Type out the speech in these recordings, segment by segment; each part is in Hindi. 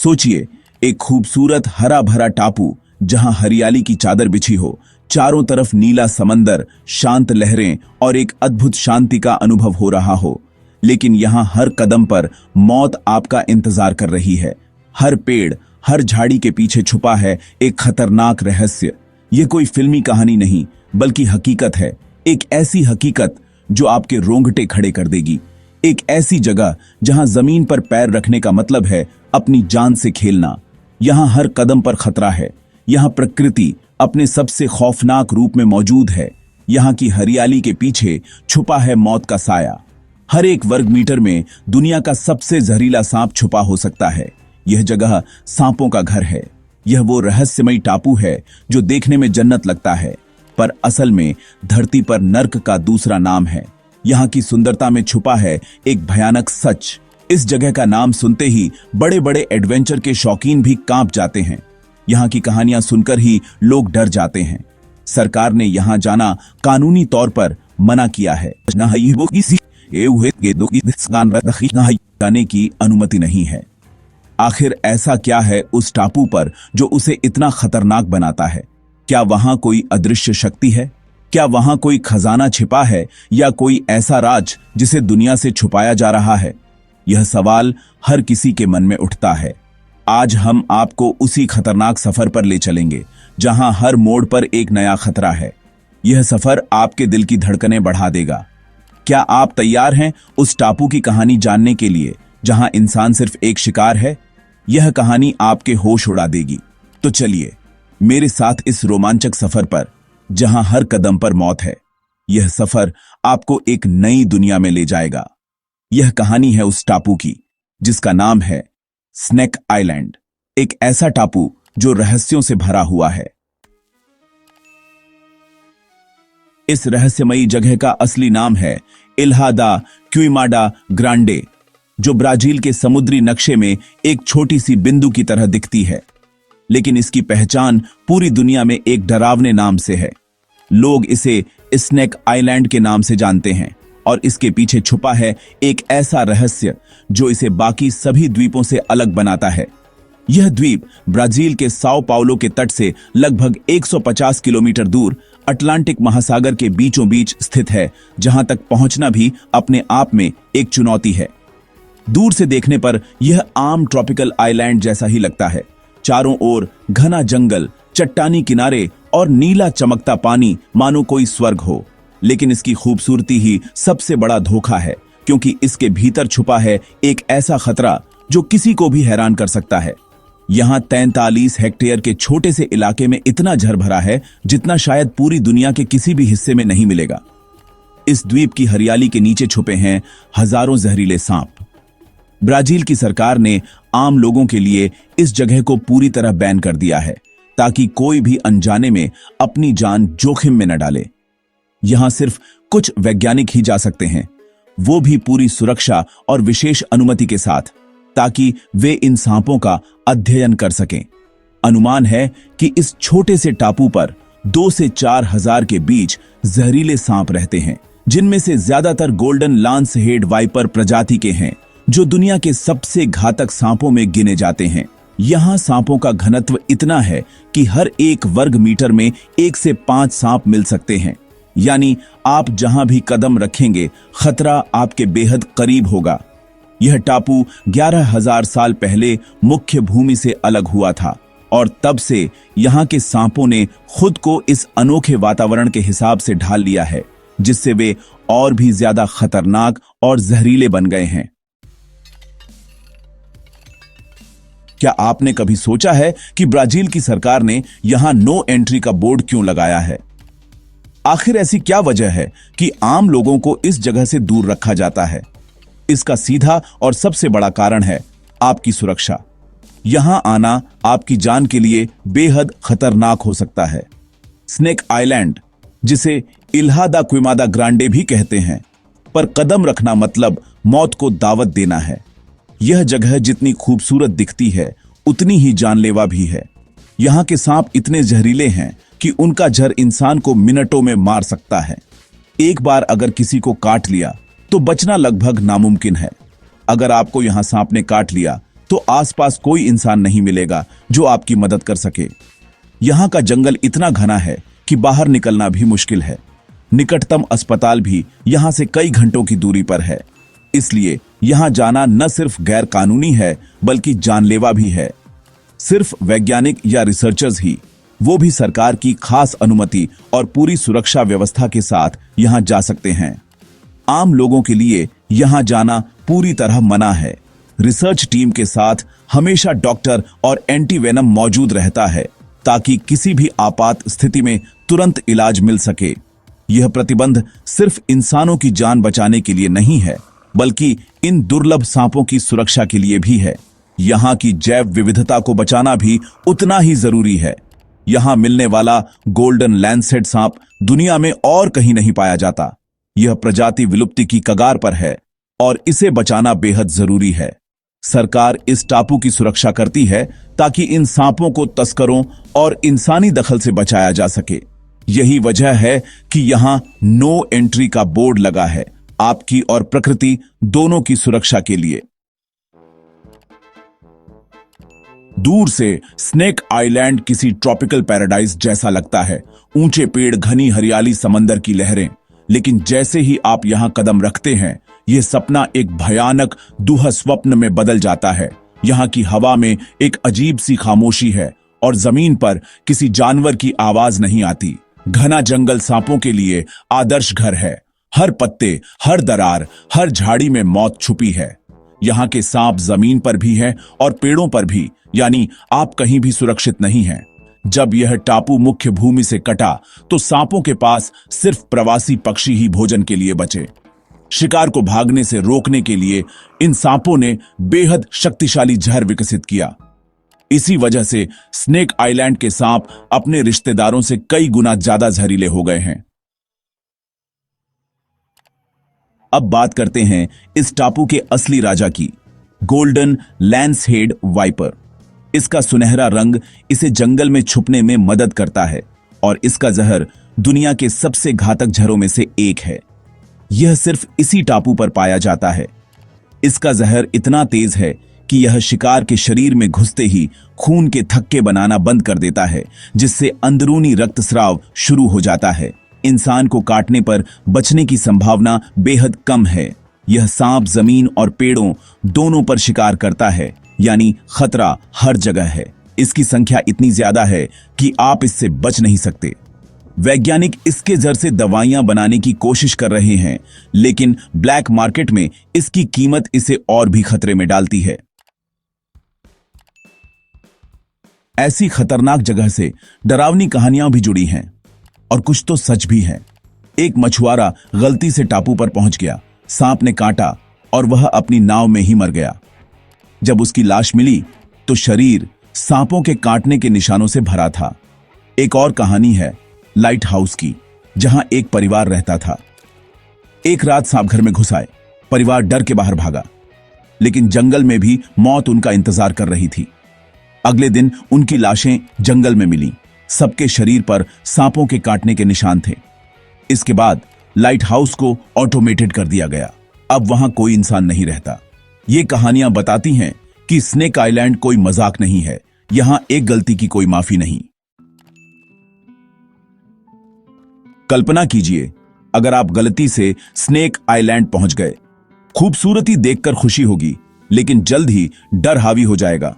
सोचिए, एक खूबसूरत हरा भरा टापू जहां हरियाली की चादर बिछी हो, चारों तरफ नीला समंदर, शांत लहरें और एक अद्भुत शांति का अनुभव हो रहा हो। लेकिन यहां हर कदम पर मौत आपका इंतजार कर रही है। हर पेड़, हर झाड़ी के पीछे छुपा है एक खतरनाक रहस्य। यह कोई फिल्मी कहानी नहीं, बल्कि हकीकत है। एक ऐसी हकीकत जो आपके रोंगटे खड़े कर देगी। एक ऐसी जगह जहां जमीन पर पैर रखने का मतलब है अपनी जान से खेलना। यहां हर कदम पर खतरा है। यहां प्रकृति अपने सबसे खौफनाक रूप में मौजूद है। यहां की हरियाली के पीछे छुपा है मौत का साया। हर एक वर्ग मीटर में दुनिया का सबसे जहरीला सांप छुपा हो सकता है। यह जगह सांपों का घर है। यह वो रहस्यमयी टापू है जो देखने में जन्नत लगता है, पर असल में धरती पर नर्क का दूसरा नाम है। यहाँ की सुंदरता में छुपा है एक भयानक सच। इस जगह का नाम सुनते ही बड़े बड़े एडवेंचर के शौकीन भी कांप जाते हैं। यहाँ की कहानियां सुनकर ही लोग डर जाते हैं। सरकार ने यहाँ जाना कानूनी तौर पर मना किया है। जाने की अनुमति नहीं है। आखिर ऐसा क्या है उस टापू पर जो उसे इतना खतरनाक बनाता है? क्या वहां कोई अदृश्य शक्ति है? क्या वहां कोई खजाना छिपा है, या कोई ऐसा राज जिसे दुनिया से छुपाया जा रहा है? यह सवाल हर किसी के मन में उठता है। आज हम आपको उसी खतरनाक सफर पर ले चलेंगे जहां हर मोड़ पर एक नया खतरा है। यह सफर आपके दिल की धड़कनें बढ़ा देगा। क्या आप तैयार हैं उस टापू की कहानी जानने के लिए जहां इंसान सिर्फ एक शिकार है? यह कहानी आपके होश उड़ा देगी। तो चलिए मेरे साथ इस रोमांचक सफर पर, जहां हर कदम पर मौत है। यह सफर आपको एक नई दुनिया में ले जाएगा। यह कहानी है उस टापू की जिसका नाम है स्नेक आइलैंड। एक ऐसा टापू जो रहस्यों से भरा हुआ है। इस रहस्यमयी जगह का असली नाम है इल्हा दा क्विमाडा ग्रांडे, जो ब्राजील के समुद्री नक्शे में एक छोटी सी बिंदु की तरह दिखती है। लेकिन इसकी पहचान पूरी दुनिया में एक डरावने नाम से है। लोग इसे स्नेक आइलैंड के नाम से जानते हैं, और इसके पीछे छुपा है एक ऐसा रहस्य जो इसे बाकी सभी द्वीपों से अलग बनाता है। यह द्वीप ब्राजील के साओ पाउलो के तट से लगभग 150 किलोमीटर दूर अटलांटिक महासागर के बीचों बीच स्थित है, जहां तक पहुंचना भी अपने आप में एक चुनौती है। दूर से देखने पर यह आम ट्रॉपिकल आइलैंड जैसा ही लगता है। चारों ओर घना जंगल, चट्टानी किनारे और नीला चमकता पानी, मानो कोई स्वर्ग हो। लेकिन इसकी खूबसूरती ही सबसे बड़ा धोखा है, क्योंकि इसके भीतर छुपा है एक ऐसा खतरा जो किसी को भी हैरान कर सकता है। यहां 43 हेक्टेयर के छोटे से इलाके में इतना जहर भरा है जितना शायद पूरी दुनिया के किसी भी हिस्से में नहीं मिलेगा। इस द्वीप की हरियाली के नीचे छुपे हैं हजारों जहरीले सांप। ब्राजील की सरकार ने आम लोगों के लिए इस जगह को पूरी तरह बैन कर दिया है, ताकि कोई भी अनजाने में अपनी जान जोखिम में न डाले। यहां सिर्फ कुछ वैज्ञानिक ही जा सकते हैं, वो भी पूरी सुरक्षा और विशेष अनुमति के साथ, ताकि वे इन सांपों का अध्ययन कर सकें। अनुमान है कि इस छोटे से टापू पर 2 से 4 हजार के बीच जहरीले सांप रहते हैं, जिनमें से ज्यादातर गोल्डन लांस हेड वाइपर प्रजाति के हैं, जो दुनिया के सबसे घातक सांपों में गिने जाते हैं। यहां सांपों का घनत्व इतना है कि हर एक वर्ग मीटर में 1 से 5 सांप मिल सकते हैं। यानी आप जहां भी कदम रखेंगे, खतरा आपके बेहद करीब होगा। यह टापू 11,000 साल पहले मुख्य भूमि से अलग हुआ था, और तब से यहां के सांपों ने खुद को इस अनोखे वातावरण के हिसाब से ढाल लिया है, जिससे वे और भी ज्यादा खतरनाक और जहरीले बन गए हैं। क्या आपने कभी सोचा है कि ब्राजील की सरकार ने यहां नो एंट्री का बोर्ड क्यों लगाया है? आखिर ऐसी क्या वजह है कि आम लोगों को इस जगह से दूर रखा जाता है? इसका सीधा और सबसे बड़ा कारण है आपकी सुरक्षा। यहां आना आपकी जान के लिए बेहद खतरनाक हो सकता है। स्नेक आइलैंड, जिसे इल्हा दा क्विमाडा ग्रांडे भी कहते हैं, पर कदम रखना मतलब मौत को दावत देना है। यह जगह जितनी खूबसूरत दिखती है, उतनी ही जानलेवा भी है। यहां के सांप इतने जहरीले हैं कि उनका जहर इंसान को मिनटों में मार सकता है। एक बार अगर किसी को काट लिया तो बचना लगभग नामुमकिन है। अगर आपको यहां सांप ने काट लिया तो आसपास कोई इंसान नहीं मिलेगा जो आपकी मदद कर सके। यहाँ का जंगल इतना घना है कि बाहर निकलना भी मुश्किल है। निकटतम अस्पताल भी यहाँ से कई घंटों की दूरी पर है। इसलिए यहाँ जाना न सिर्फ गैर कानूनी है बल्कि जानलेवा भी है। सिर्फ वैज्ञानिक या रिसर्चर्स ही, वो भी सरकार की खास अनुमति और पूरी सुरक्षा व्यवस्था के साथ यहाँ जा सकते हैं। आम लोगों के लिए यहाँ जाना पूरी तरह मना है। रिसर्च टीम के साथ हमेशा डॉक्टर और एंटीवेनम मौजूद रहता है ताकि किसी भी आपात स्थिति में तुरंत इलाज मिल सके। यह प्रतिबंध सिर्फ इंसानों की जान बचाने के लिए नहीं है बल्कि इन दुर्लभ सांपों की सुरक्षा के लिए भी है। यहाँ की जैव विविधता को बचाना भी उतना ही जरूरी है। यहाँ मिलने वाला गोल्डन लैंसेट सांप दुनिया में और कहीं नहीं पाया जाता। यह प्रजाति विलुप्ति की कगार पर है और इसे बचाना बेहद जरूरी है। सरकार इस टापू की सुरक्षा करती है ताकि इन सांपों को तस्करों और इंसानी दखल से बचाया जा सके। यही वजह है कि यहाँ नो एंट्री का बोर्ड लगा है, आपकी और प्रकृति दोनों की सुरक्षा के लिए। दूर से स्नेक आइलैंड किसी ट्रॉपिकल पैराडाइज जैसा लगता है। ऊंचे पेड़, घनी हरियाली, समंदर की लहरें। लेकिन जैसे ही आप यहां कदम रखते हैं, यह सपना एक भयानक दुहा स्वप्न में बदल जाता है। यहां की हवा में एक अजीब सी खामोशी है और जमीन पर किसी जानवर की आवाज नहीं आती। घना जंगल सांपों के लिए आदर्श घर है। हर पत्ते, हर दरार, हर झाड़ी में मौत छुपी है। यहाँ के सांप जमीन पर भी हैं और पेड़ों पर भी, यानी आप कहीं भी सुरक्षित नहीं हैं। जब यह टापू मुख्य भूमि से कटा तो सांपों के पास सिर्फ प्रवासी पक्षी ही भोजन के लिए बचे। शिकार को भागने से रोकने के लिए इन सांपों ने बेहद शक्तिशाली जहर विकसित किया। इसी वजह से स्नेक आइलैंड के सांप अपने रिश्तेदारों से कई गुना ज्यादा जहरीले हो गए हैं। अब बात करते हैं इस टापू के असली राजा की, गोल्डन लैंसहेड वाइपर। इसका सुनहरा रंग इसे जंगल में छुपने में मदद करता है और इसका जहर दुनिया के सबसे घातक जहरों में से एक है। यह सिर्फ इसी टापू पर पाया जाता है। इसका जहर इतना तेज है कि यह शिकार के शरीर में घुसते ही खून के थक्के बनाना बंद कर देता है, जिससे अंदरूनी रक्तस्राव शुरू हो जाता है। इंसान को काटने पर बचने की संभावना बेहद कम है। यह सांप जमीन और पेड़ों दोनों पर शिकार करता है, यानी खतरा हर जगह है। इसकी संख्या इतनी ज्यादा है कि आप इससे बच नहीं सकते। वैज्ञानिक इसके जहर से दवाइयां बनाने की कोशिश कर रहे हैं, लेकिन ब्लैक मार्केट में इसकी कीमत इसे और भी खतरे में डालती है। ऐसी खतरनाक जगह से डरावनी कहानियां भी जुड़ी हैं और कुछ तो सच भी है। एक मछुआरा गलती से टापू पर पहुंच गया, सांप ने काटा और वह अपनी नाव में ही मर गया। जब उसकी लाश मिली तो शरीर सांपों के काटने के निशानों से भरा था। एक और कहानी है लाइट हाउस की, जहां एक परिवार रहता था। एक रात सांप घर में घुस आए। परिवार डर के बाहर भागा, लेकिन जंगल में भी मौत उनका इंतजार कर रही थी। अगले दिन उनकी लाशें जंगल में मिलीं। सबके शरीर पर सांपों के काटने के निशान थे। इसके बाद लाइट हाउस को ऑटोमेटेड कर दिया गया। अब वहां कोई इंसान नहीं रहता। ये कहानियां बताती हैं कि स्नेक आइलैंड कोई मजाक नहीं है। यहां एक गलती की कोई माफी नहीं। कल्पना कीजिए, अगर आप गलती से स्नेक आइलैंड पहुंच गए। खूबसूरती देखकर खुशी होगी, लेकिन जल्द ही डर हावी हो जाएगा।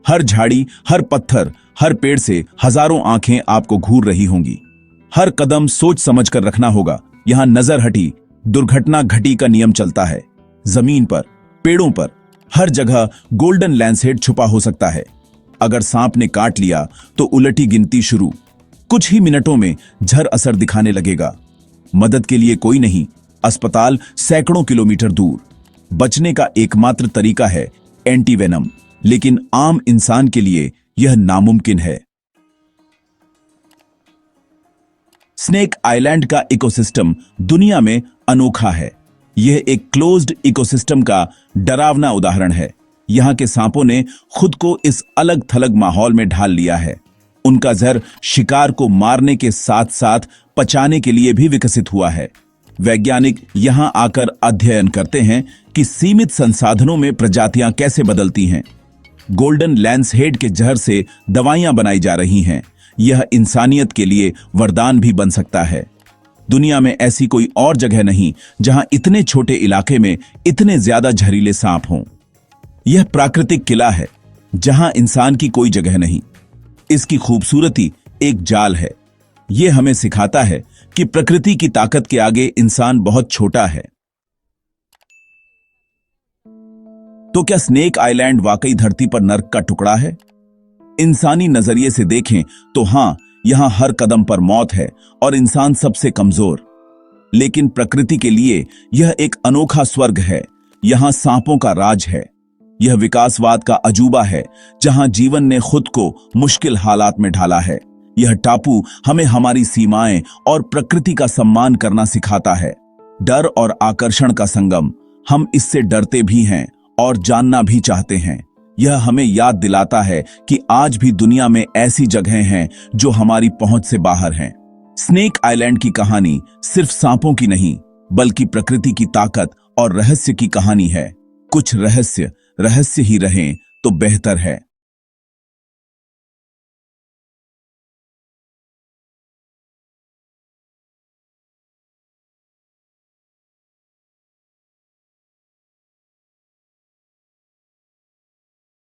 हर झाड़ी, हर पत्थर, हर पेड़ से हजारों आंखें आपको घूर रही होंगी। हर कदम सोच समझ कर रखना होगा। यहां नजर हटी, दुर्घटना घटी का नियम चलता है। जमीन पर, पेड़ों पर, हर जगह गोल्डन लैंसहेड छुपा हो सकता है। अगर सांप ने काट लिया तो उलटी गिनती शुरू। कुछ ही मिनटों में झर असर दिखाने लगेगा। मदद के लिए कोई नहीं, अस्पताल सैकड़ों किलोमीटर दूर। बचने का एकमात्र तरीका है एंटीवेनम, लेकिन आम इंसान के लिए यह नामुमकिन है। स्नेक आइलैंड का इकोसिस्टम दुनिया में अनोखा है। यह एक क्लोज्ड इकोसिस्टम का डरावना उदाहरण है। यहां के सांपों ने खुद को इस अलग थलग माहौल में ढाल लिया है। उनका जहर शिकार को मारने के साथ साथ पचाने के लिए भी विकसित हुआ है। वैज्ञानिक यहां आकर अध्ययन करते हैं कि सीमित संसाधनों में प्रजातियां कैसे बदलती हैं। गोल्डन लैंसहेड के जहर से दवाइयां बनाई जा रही हैं। यह इंसानियत के लिए वरदान भी बन सकता है। दुनिया में ऐसी कोई और जगह नहीं जहां इतने छोटे इलाके में इतने ज्यादा जहरीले सांप हों। यह प्राकृतिक किला है जहां इंसान की कोई जगह नहीं। इसकी खूबसूरती एक जाल है। यह हमें सिखाता है कि प्रकृति की ताकत के आगे इंसान बहुत छोटा है। तो क्या स्नेक आइलैंड वाकई धरती पर नर्क का टुकड़ा है? इंसानी नजरिए से देखें तो हां, यहां हर कदम पर मौत है और इंसान सबसे कमजोर। लेकिन प्रकृति के लिए यह एक अनोखा स्वर्ग है। यहां सांपों का राज है। यह विकासवाद का अजूबा है जहां जीवन ने खुद को मुश्किल हालात में ढाला है। यह टापू हमें हमारी सीमाएं और प्रकृति का सम्मान करना सिखाता है। डर और आकर्षण का संगम। हम इससे डरते भी हैं और जानना भी चाहते हैं। यह हमें याद दिलाता है कि आज भी दुनिया में ऐसी जगहें हैं जो हमारी पहुंच से बाहर हैं। स्नेक आइलैंड की कहानी सिर्फ सांपों की नहीं, बल्कि प्रकृति की ताकत और रहस्य की कहानी है। कुछ रहस्य ही रहें तो बेहतर है।